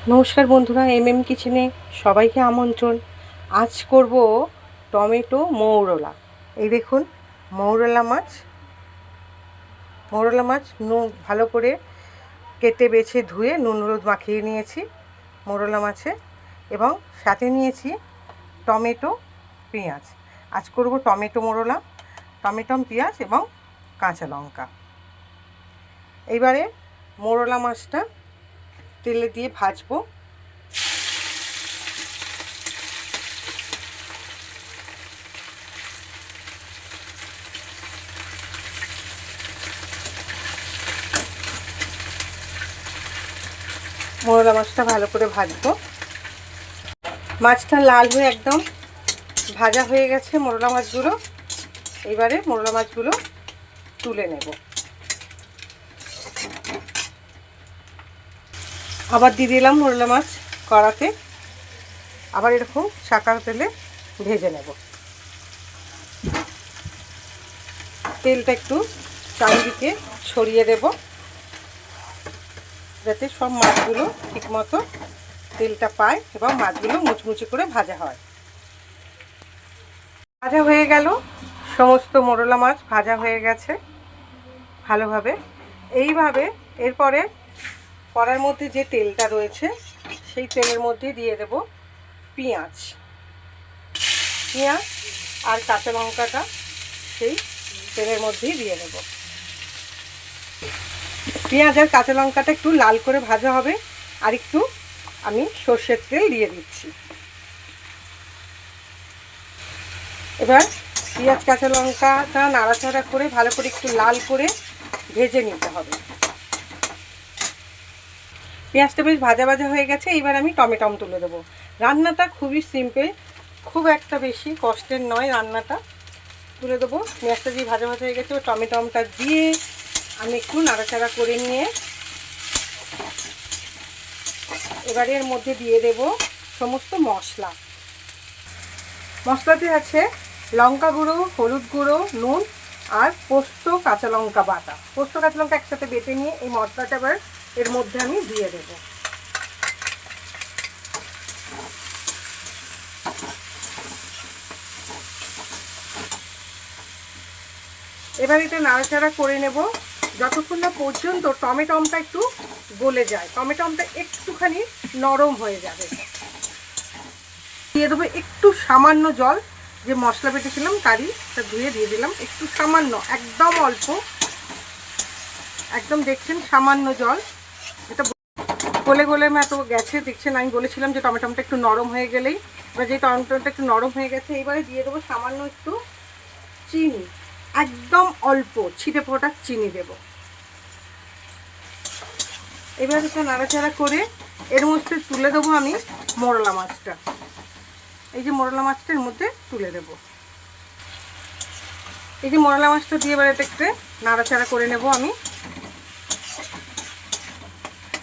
নমস্কার বন্ধুরা, কিচেনে সবাইকে আমন্ত্রণ। আজ করব টমেটো মৌরলা। এই দেখুন, মৌরলা মাছ নুন ভালো করে কেটে বেছে ধুয়ে নুন হলুদ মাখিয়ে নিয়েছি মৌরলা মাছে, এবং সাথে নিয়েছি টমেটো, পেঁয়াজ। আজ করব টমেটো মৌরলা, টমেটো, পেঁয়াজ এবং কাঁচা লঙ্কা। এইবারে মৌরলা মাছটা তেলে দিয়ে ভাজবো। মৌরলা মাছটা ভালো করে ভাজবো। মাছটা লাল হয়ে একদম ভাজা হয়ে গেছে মৌরলা মাছগুলো। এবারে মৌরলা মাছগুলো তুলে নেব। আবার দিয়ে দিলাম মৌরলা মাছ কড়াতে, আবার এরকম সাদা তেলে ভেজে নেব। তেলটা একটু চারিদিকে ছড়িয়ে দেব, যাতে সব মাছগুলো ঠিকমতো তেলটা পায় এবং মাছগুলো মুচমুচে করে ভাজা হয়। ভাজা হয়ে গেল, সমস্ত মৌরলা মাছ ভাজা হয়ে গেছে ভালোভাবে। এইভাবে এরপরে কড়ার মধ্যে যে তেলটা রয়েছে সেই তেলের মধ্যে দিয়ে দেব পেঁয়াজ আর কাঁচা লঙ্কাটা সেই তেলের মধ্যেই দিয়ে দেব। পেঁয়াজ আর কাঁচা লঙ্কাটা একটু লাল করে ভাজা হবে, আর একটু আমি সর্ষের তেল দিয়ে দিচ্ছি। এবার পেঁয়াজ কাঁচা লঙ্কাটা নাড়াচাড়া করে ভালো করে একটু লাল করে ভেজে নিতে হবে। পেঁয়াজটা বেশ ভাজা ভাজা হয়ে গেছে। এবার আমি টমেটো তুলে দেবো। রান্নাটা খুবই সিম্পল, খুব একটা বেশি কষ্টের নয় রান্নাটা। তুলে দেবো। পেঁয়াজটা দিয়ে ভাজা ভাজা হয়ে গেছে, টমেটোটা দিয়ে আমি একটু নাড়াচাড়া করে নিয়ে এবারে এর মধ্যে দিয়ে দেব সমস্ত মশলাতে আছে লঙ্কা গুঁড়ো, হলুদ গুঁড়ো, নুন আর পোস্ত কাঁচা লঙ্কা বাটা। পোস্ত কাঁচা লঙ্কা একসাথে বেটে নিয়ে এই মশলাটা এবার এর মধ্যে আমি দিয়ে দেব। এবার এটা নাড়াচাড়া করে নেব যতক্ষণ না পর্যন্ত টমেটোটা একটু গলে যায়, টমেটোটা একটুখানি নরম হয়ে যাবে। দিয়ে দেবো একটু সামান্য জল, যে মশলা বেটেছিলাম তারই ধুয়ে দিয়ে দিলাম একটু সামান্য, একদম অল্প, একদম দেখছেন সামান্য জল। এটা গলে গলে এত গেছে দেখছেন। আমি বলেছিলাম যে টমেটোটা একটু নরম হয়ে গেলেই, এবার যে টমেটোটা একটু নরম হয়ে গেছে, এবারে দিয়ে দেবো সামান্য একটু চিনি, একদম অল্প ছিটে ফোটা চিনি দেব। এবার এটা নাড়াচাড়া করে এর মধ্যে তুলে দেবো আমি মৌরলা মাছটা। এই যে মৌরলা মাছটা এর মধ্যে তুলে দেব। এই যে মৌরলা মাছটা দিয়ে এবার এটা একটু নাড়াচাড়া করে নেব আমি।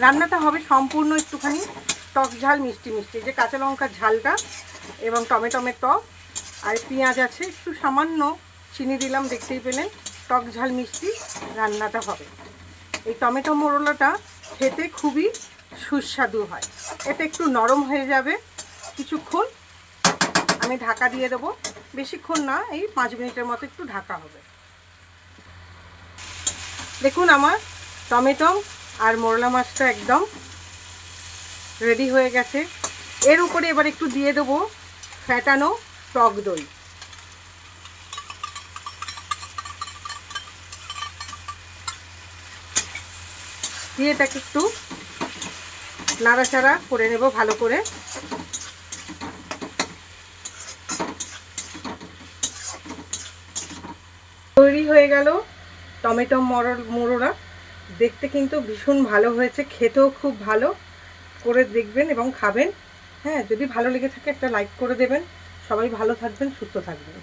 রান্নাটা হবে সম্পূর্ণ একটুখানি টক ঝাল মিষ্টি মিষ্টি, যে কাঁচা লঙ্কার ঝালটা এবং টমেটোমের টক আর পেঁয়াজ আছে, একটু সামান্য চিনি দিলাম, দেখতেই পেলেন টক ঝাল মিষ্টি রান্নাটা হবে। এই টমেটো মৌরলাটা খেতে খুবই সুস্বাদু হয়। এটা একটু নরম হয়ে যাবে কিছুক্ষণ, আমি ঢাকা দিয়ে দেবো। বেশিক্ষণ না, এই 5 মিনিটের মতো একটু ঢাকা হবে। দেখুন আমার টমেটো আর মৌরলা মাছটা একদম রেডি হয়ে গেছে। এর উপরে এবার একটু দিয়ে দেবো ফ্যাটানো টক দই। দিয়ে এটাকে একটু নাড়াচাড়া করে নেব ভালো করে। তৈরি হয়ে গেল টমেটো মৌরলা। দেখতে কিন্তু ভীষণ ভালো হয়েছে, খেতেও খুব ভালো। করে দেখবেন এবং খাবেন। হ্যাঁ, যদি ভালো লেগে থাকে একটা লাইক করে দেবেন। সবাই ভালো থাকবেন, সুস্থ থাকবেন।